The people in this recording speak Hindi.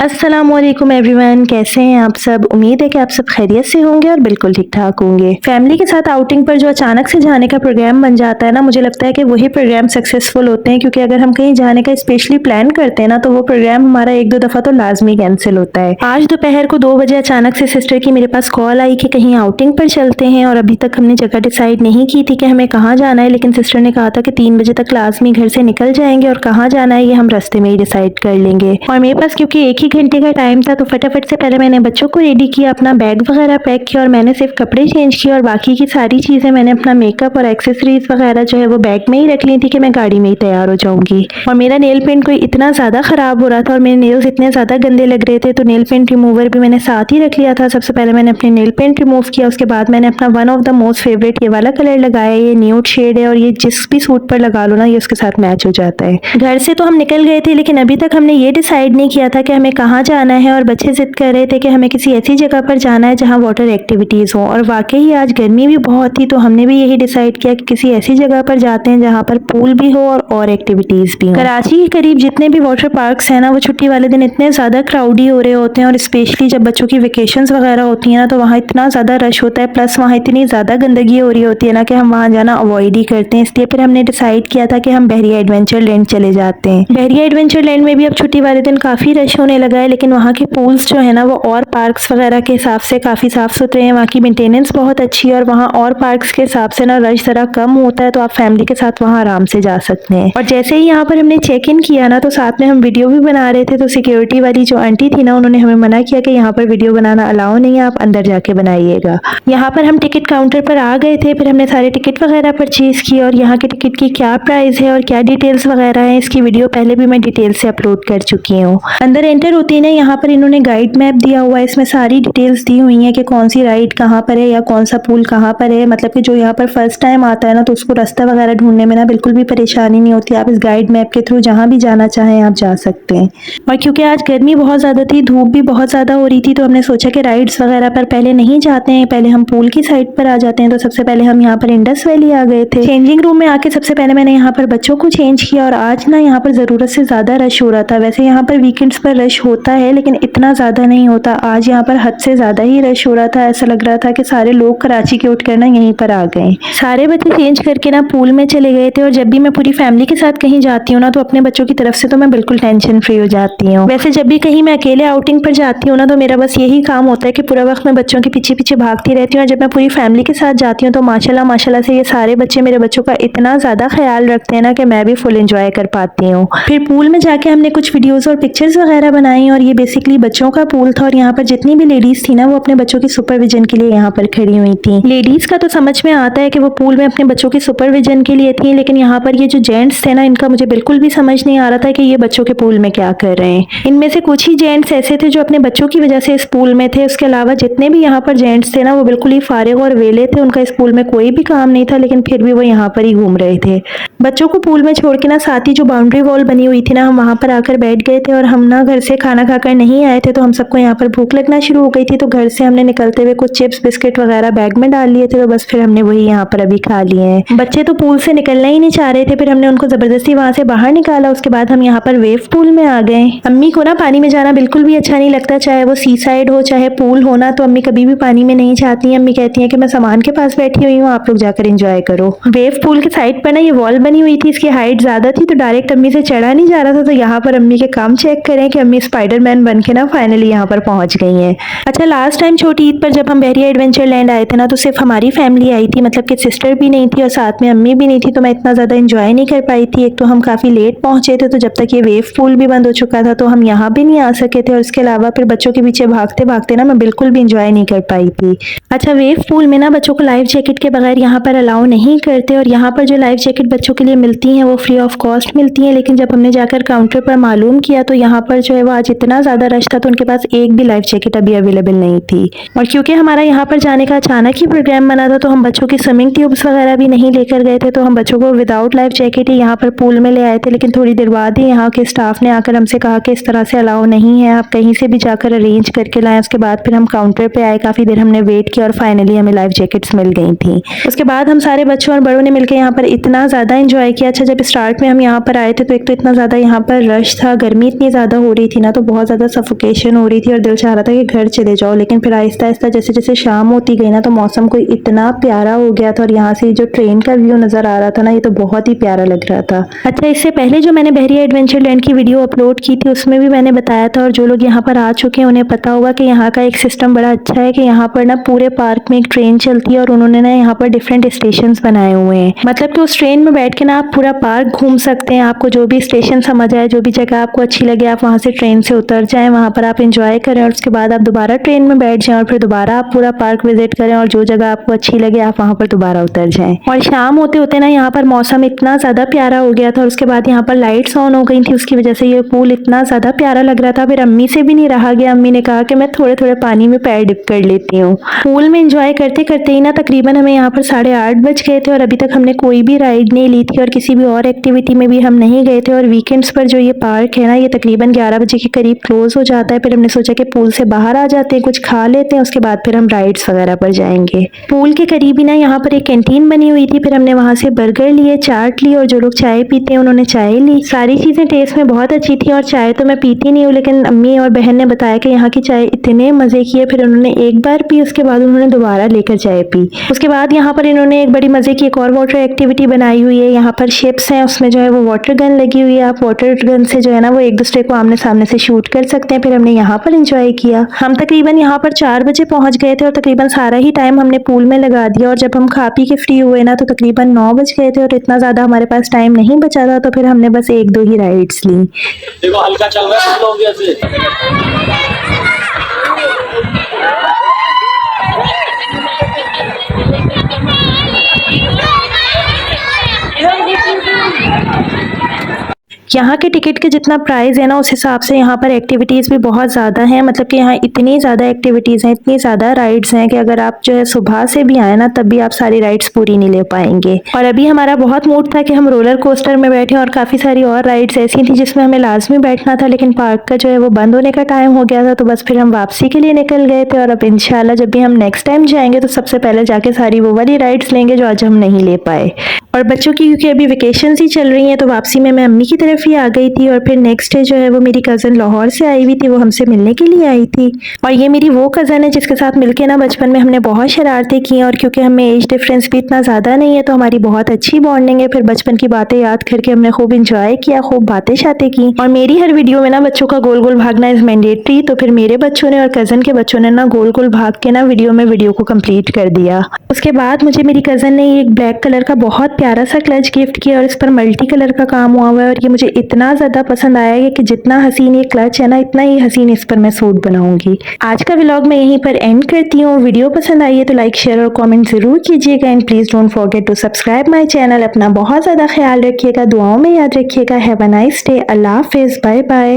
अस्सलामुअलैकुम एवरीवन, कैसे हैं आप सब। उम्मीद है कि आप सब खैरियत से होंगे और बिल्कुल ठीक ठाक होंगे। फैमिली के साथ आउटिंग पर जो अचानक से जाने का प्रोग्राम बन जाता है ना, मुझे लगता है कि वही प्रोग्राम सक्सेसफुल होते हैं, क्योंकि अगर हम कहीं जाने का स्पेशली प्लान करते हैं ना, तो वो प्रोग्राम हमारा एक दो दफा तो लाजमी कैंसिल होता है। आज दोपहर को 2 बजे अचानक से सिस्टर की मेरे पास कॉल आई कि कहीं आउटिंग पर चलते हैं, और अभी तक हमने जगह डिसाइड नहीं की थी कि हमें कहाँ जाना है, लेकिन सिस्टर ने कहा था कि 3 बजे तक लाजमी घर से निकल जाएंगे और कहाँ जाना है ये हम रास्ते में ही डिसाइड कर लेंगे। और मेरे पास क्योंकि एक ही घंटे का टाइम था, तो फटाफट से पहले मैंने बच्चों को रेडी किया, अपना बैग वगैरह पैक किया, और मैंने सिर्फ कपड़े चेंज किए और बाकी की सारी चीज़ें मैंने अपना मेकअप और एक्सेसरीज वगैरह जो है वो बैग में ही रख ली थी कि मैं गाड़ी में ही तैयार हो जाऊंगी। और मेरा नेल पेंट कोई इतना ज़्यादा ख़राब हो रहा था और मेरे नेल्स इतने ज़्यादा गंदे लग रहे थे, तो नेल पेंट रिमूवर भी मैंने साथ ही रख लिया था। सबसे पहले मैंने अपने नेल पेंट रिमूव किया, उसके बाद मैंने अपना one of the most favourite ये वाला कलर लगाया। ये न्यूड शेड है और ये जिस भी सूट पर लगा लो ना, ये उसके साथ मैच हो जाता है। घर से तो हम निकल गए थे, लेकिन अभी तक हमने ये डिसाइड नहीं किया था कि हमें कहाँ जाना है, और बच्चे जिद कर रहे थे कि हमें किसी ऐसी जगह पर जाना है जहाँ वाटर एक्टिविटीज़ हो। और वाकई आज गर्मी भी बहुत थी, तो हमने भी यही डिसाइड किया कि किसी ऐसी जगह पर जाते हैं जहाँ पर पूल भी हो और एक्टिविटीज़ भी हो। कराची के करीब जितने भी वाटर पार्क्स हैं ना, वो छुट्टी वाले दिन इतने ज़्यादा क्राउडी हो रहे होते हैं, और स्पेशली जब बच्चों की वेकेशंस वगैरह होती हैं ना, तो वहाँ इतना ज़्यादा रश होता है, प्लस वहाँ इतनी ज़्यादा गंदगी हो रही होती है ना कि हम वहाँ जाना अवॉइड ही करते हैं। इसलिए फिर हमने डिसाइड किया था कि हम बहरिया एडवेंचर लैंड चले जाते हैं। बहरिया एडवेंचर लैंड में भी अब छुट्टी वाले दिन काफ़ी रश होने लगा है, लेकिन वहाँ के पूल्स जो है ना, वो और पार्क्स वगैरह के हिसाब से काफ़ी साफ़ सुथरे हैं। वहाँ की मेंटेनेंस बहुत अच्छी है, और वहाँ और पार्क्स के हिसाब से ना रश ज़रा कम होता है, तो आप फैमिली के साथ वहाँ आराम से जा सकते हैं। और जैसे ही यहाँ पर हमने चेक इन किया ना, तो साथ में हम वीडियो भी बना रहे थे, तो सिक्योरिटी वाली जो आंटी थी ना, उन्होंने हमें मना किया कि यहाँ पर वीडियो बनाना अलाउ नहीं है, आप अंदर जाके बनाइएगा। यहाँ पर हम टिकट काउंटर पर आ गए थे, फिर हमने सारे टिकट वगैरह परचेज़ किए, और यहाँ के टिकट की क्या प्राइस है और क्या डिटेल्स वगैरह है, इसकी वीडियो पहले भी मैं डिटेल से अपलोड कर चुकी हूँ। अंदर एंटर होती है ना, यहाँ पर इन्होंने गाइड मैप दिया हुआ है, इसमें सारी डिटेल्स दी हुई हैं कि कौन सी राइड कहाँ पर है या कौन सा पूल कहाँ पर है। मतलब कि जो यहाँ पर फर्स्ट टाइम आता है ना, तो उसको रास्ता वगैरह ढूंढने में ना बिल्कुल भी परेशानी नहीं होती। आप इस गाइड मैप के थ्रू जहाँ भी जाना चाहें आप जा सकते हैं। और क्योंकि आज गर्मी बहुत ज़्यादा थी, धूप भी बहुत ज़्यादा हो रही थी, तो हमने सोचा कि राइड्स वगैरह पर पहले नहीं जाते हैं, पहले हम पूल की साइड पर आ जाते हैं। तो सबसे पहले हम यहाँ पर इंडस वैली आ गए थे। चेंजिंग रूम में आके सबसे पहले मैंने यहाँ पर बच्चों को चेंज किया, और आज ना यहाँ पर ज़रूरत से ज़्यादा रश हो रहा था। वैसे यहाँ पर वीकेंड्स पर रश होता है, लेकिन इतना ज़्यादा नहीं होता। आज यहाँ पर हद से ज़्यादा ही रश हो रहा था। ऐसा लग रहा था कि सारे लोग कराची के उठ कर ना यहीं पर आ गए। सारे बच्चे चेंज करके ना पूल में चले गए थे। और जब भी मैं पूरी फैमिली के साथ कहीं जाती हूँ ना, तो अपने बच्चों की तरफ से तो मैं बिल्कुल टेंशन फ्री हो जाती हूँ। वैसे जब भी कहीं मैं अकेले आउटिंग पर जाती हूँ ना, तो मेरा बस यही काम होता है कि पूरा वक्त मैं बच्चों के पीछे पीछे भागती रहती हूँ। और जब मैं पूरी फैमिली के साथ जाती हूँ, तो माशाल्लाह माशाल्लाह से ये सारे बच्चे मेरे बच्चों का इतना ज़्यादा ख्याल रखते हैं ना कि मैं भी फुल एंजॉय कर पाती हूँ। फिर पूल में जाके हमने कुछ वीडियोस और पिक्चर्स वगैरह बनाई, और ये बेसिकली बच्चों का पूल था। और यहाँ पर जितनी भी लेडीज थी ना, वो अपने बच्चों की सुपरविजन के लिए यहाँ पर खड़ी हुई थी। लेडीज का तो समझ में आता है कि वो पूल में अपने बच्चों की सुपरविजन के लिए थी, लेकिन यहाँ पर ये जो जेंट्स थे ना, इनका मुझे बिल्कुल भी समझ नहीं आ रहा था कि ये बच्चों के पूल में क्या कर रहे हैं। इनमें से कुछ ही जेंट्स ऐसे थे जो अपने बच्चों की वजह से इस पूल में थे। उसके अलावा जितने भी यहाँ पर जेंट्स थे ना, वो बिल्कुल ही फारिग और वेले थे। उनका इस पूल में कोई भी काम नहीं था, लेकिन फिर भी वो यहाँ पर ही घूम रहे थे। बच्चों को पूल में छोड़ के ना, साथ ही जो बाउंड्री वॉल बनी हुई थी ना, हम वहाँ पर आकर बैठ गए थे। और हम ना घर से खाना खाकर नहीं आए थे, तो हम सबको यहाँ पर भूख लगना शुरू हो गई थी। तो घर से हमने निकलते हुए कुछ चिप्स बिस्किट वगैरह बैग में डाल लिए थे, तो बस फिर हमने वही यहाँ पर अभी खा लिए हैं। बच्चे तो पूल से निकलना ही नहीं चाह रहे थे, फिर हमने उनको जबरदस्ती वहाँ से बाहर निकाला। उसके बाद हम यहाँ पर वेव पूल में आ गए। अम्मी को ना पानी में जाना बिल्कुल भी अच्छा नहीं लगता, चाहे वो सी साइड हो चाहे पूल हो ना, तो अम्मी कभी भी पानी में नहीं चाहती। अम्मी कहती है कि मैं सामान के पास बैठी हुई हूँ, आप लोग जाकर एंजॉय करो। वेव पूल के साइड पर ना ये वॉल बनी हुई थी, इसकी हाइट ज्यादा थी, तो डायरेक्ट अम्मी से चढ़ा नहीं जा रहा था। तो यहाँ पर अम्मी के काम चेक करें कि अम्मी स्पाइडरमैन बन के ना फाइनली यहाँ पर पहुंच गई हैं। अच्छा, लास्ट टाइम छोटी ईद पर जब हम बहरिया एडवेंचर लैंड आए थे ना, तो सिर्फ हमारी फैमिली आई थी, मतलब कि सिस्टर भी नहीं थी और साथ में अम्मी भी नहीं थी, तो मैं इतना ज़्यादा एंजॉय नहीं कर पाई थी। एक तो हम काफ़ी लेट पहुंचे थे, तो जब तक ये वेव पूल भी बंद हो चुका था, तो हम यहाँ भी नहीं आ सके थे। और इसके अलावा फिर बच्चों के पीछे भागते भागते ना मैं बिल्कुल भी इंजॉय नहीं कर पाई थी। अच्छा, वेव पूल में ना बच्चों को लाइफ जैकेट के बगैर यहाँ पर अलाउ नहीं करते, और यहाँ पर जो लाइफ जैकेट बच्चों के लिए मिलती हैं वो फ्री ऑफ कॉस्ट मिलती हैं। लेकिन जब हमने जाकर काउंटर पर मालूम किया, तो यहाँ पर जो है वो आज इतना ज़्यादा रश था, तो उनके पास एक भी लाइफ जैकेट अभी अवेलेबल नहीं थी। और क्योंकि हमारा यहाँ पर जाने का अचानक ही प्रोग्राम बना था, तो हम बच्चों की स्विमिंग ट्यूब्स वगैरह भी नहीं लेकर गए थे, तो हम बच्चों को विदाउट लाइफ जैकेट ही यहाँ पर पूल में ले आए थे। लेकिन थोड़ी देर बाद ही यहाँ के स्टाफ ने आकर हमसे कहा कि इस तरह से अलाउ नहीं है, आप कहीं से भी जाकर अरेंज करके लाएं। उसके बाद फिर हम काउंटर पे आए, काफ़ी देर हमने वेट किया और फाइनली हमें लाइफ जैकेट्स मिल गई थी। उसके बाद हम सारे बच्चों और बड़ों ने मिलकर यहाँ पर इतना ज़्यादा एंजॉय किया। अच्छा, जब स्टार्ट में हम यहाँ पर आए थे, तो एक तो इतना ज़्यादा यहाँ पर रश था, गर्मी इतनी ज़्यादा हो रही थी ना, तो बहुत ज़्यादा सफोकेशन हो रही थी और दिल चाह रहा था कि घर चले जाओ, लेकिन फिर आहिस्ता आहिस्ता जैसे जैसे शाम होती गई ना तो मौसम कोई इतना प्यारा हो गया था और यहाँ से जो ट्रेन का व्यू नज़र आ रहा था ना, ये तो बहुत ही प्यारा लग रहा था। अच्छा, इससे पहले जो मैंने बहरिया एडवेंचर लैंड की वीडियो अपलोड की थी उसमें भी मैंने बताया था, और जो लोग यहाँ पर आ चुके हैं उन्हें पता होगा कि यहाँ का एक सिस्टम बड़ा अच्छा है कि यहाँ पर ना पूरे पार्क में एक ट्रेन चलती है और उन्होंने ना यहाँ पर डिफरेंट स्टेशन बनाए हुए हैं। मतलब कि उस ट्रेन में बैठ के ना आप पूरा पार्क घूम सकते हैं। आपको जो भी स्टेशन समझ आए, जो भी जगह आपको अच्छी लगे, आप वहाँ से ट्रेन से उतर जाएं, वहाँ पर आप इंजॉय करें और उसके बाद आप दोबारा ट्रेन में बैठ जाएं और फिर दोबारा आप पूरा पार्क विजिट करें और जो जगह आपको अच्छी लगे आप वहाँ पर दोबारा उतर जाएं। और शाम होते होते ना यहाँ पर मौसम इतना ज़्यादा प्यारा हो गया था और उसके बाद यहाँ पर लाइट्स ऑन हो गई थी, उसकी वजह से ये पूल इतना ज़्यादा प्यारा लग रहा था। फिर अम्मी से भी नहीं रहा गया, अम्मी ने कहा कि मैं थोड़े थोड़े पानी में पैर डिप कर लेती हूँ। पूल में इंजॉय करते करते ही ना तकरीबन हमें यहाँ पर 8:30 बज गए थे और अभी तक हमने कोई भी राइड नहीं ली थी और किसी भी और एक्टिविटी में भी हम नहीं गए थे। और वीकेंड्स पर जो ये पार्क है ना, ये तकरीबन 11 बजे के करीब क्लोज हो जाता है। फिर हमने सोचा कि पूल से बाहर आ जाते हैं, कुछ खा लेते हैं, उसके बाद फिर हम राइड्स वगैरह पर जाएंगे। पूल के करीब ही ना यहाँ पर एक कैंटीन बनी हुई थी, फिर हमने वहाँ से बर्गर लिए, चाट ली और जो लोग चाय पीते हैं उन्होंने चाय ली। सारी चीज़ें टेस्ट में बहुत अच्छी थी और चाय तो मैं पीती नहीं हूँ, लेकिन अम्मी और बहन ने बताया कि यहाँ की चाय इतने मज़े की है। फिर उन्होंने एक बार पी, उसके बाद उन्होंने दोबारा लेकर चाय पी। उसके बाद यहाँ पर इन्होंने एक बड़ी मज़े की एक और वाटर एक्टिविटी बनाई हुई है। यहाँ पर शिप्स हैं, उसमें जो है वो वाटर गन लगी हुई है। आप वाटर गन से जो है ना वो एक दूसरे को आमने सामने से शूट कर सकते हैं। फिर हमने यहाँ पर इंजॉय किया। हम तकरीबन यहाँ पर 4 बजे पहुँच गए थे और तकरीबन सारा ही टाइम हमने पूल में लगा दिया। और जब हम खा पी के फ्री हुए ना तो तकरीबन 9 बज गए थे और इतना ज़्यादा हमारे पास टाइम नहीं बचा था, तो फिर हमने बस 1-2 ही राइड्स ली। देखो हल्का चल रहा है लोग ऐसे। यहाँ के टिकट के जितना प्राइस है ना उस हिसाब से यहाँ पर एक्टिविटीज़ भी बहुत ज़्यादा हैं। मतलब कि यहाँ इतनी ज़्यादा एक्टिविटीज़ हैं, इतनी ज़्यादा राइड्स हैं कि अगर आप जो है सुबह से भी आए ना तब भी आप सारी राइड्स पूरी नहीं ले पाएंगे। और अभी हमारा बहुत मूड था कि हम रोलर कोस्टर में बैठे और काफ़ी सारी और राइड्स ऐसी थी जिसमें हमें लाजमी बैठना था, लेकिन पार्क का जो है वो बंद होने का टाइम हो गया था, तो बस फिर हम वापसी के लिए निकल गए थे। और अब इंशाल्लाह जब भी हम नेक्स्ट टाइम जाएंगे तो सबसे पहले जाके सारी वो वाली राइड्स लेंगे जो आज हम नहीं ले पाए। और बच्चों की क्योंकि अभी वेकेशन ही चल रही हैं तो वापसी में मैं अम्मी की तरफ ही आ गई थी। और फिर नेक्स्ट डे जो है वो मेरी कज़न लाहौर से आई हुई थी, वो हमसे मिलने के लिए आई थी। और ये मेरी वो कज़न है जिसके साथ मिलके ना बचपन में हमने बहुत शरारतें की और क्योंकि हमें एज डिफरेंस भी इतना ज़्यादा नहीं है तो हमारी बहुत अच्छी बॉन्डिंग है। फिर बचपन की बातें याद करके हमने खूब इंजॉय किया, खूब बातें शातें की। और मेरी हर वीडियो में ना बच्चों का गोल गोल भागना इज़ मैंडेटरी, तो फिर मेरे बच्चों ने और कज़न के बच्चों ने ना गोल गोल भाग के ना वीडियो को कंप्लीट कर दिया। उसके बाद मुझे मेरी कज़न ने एक ब्लैक कलर का बहुत प्यारा सा क्लच गिफ्ट किया और इस पर मल्टी कलर का काम हुआ हुआ है और ये मुझे इतना ज़्यादा पसंद आया है कि जितना हसीन ये क्लच है ना इतना ही हसीन इस पर मैं सूट बनाऊंगी। आज का व्लॉग मैं यहीं पर एंड करती हूँ। वीडियो पसंद आई है तो लाइक शेयर और कमेंट ज़रूर कीजिएगा and please don't forget to subscribe my channel. अपना बहुत ज़्यादा ख्याल रखिएगा, दुआओं में याद रखिएगा। Have a nice day. अल्लाह हाफिज़, बाय बाय।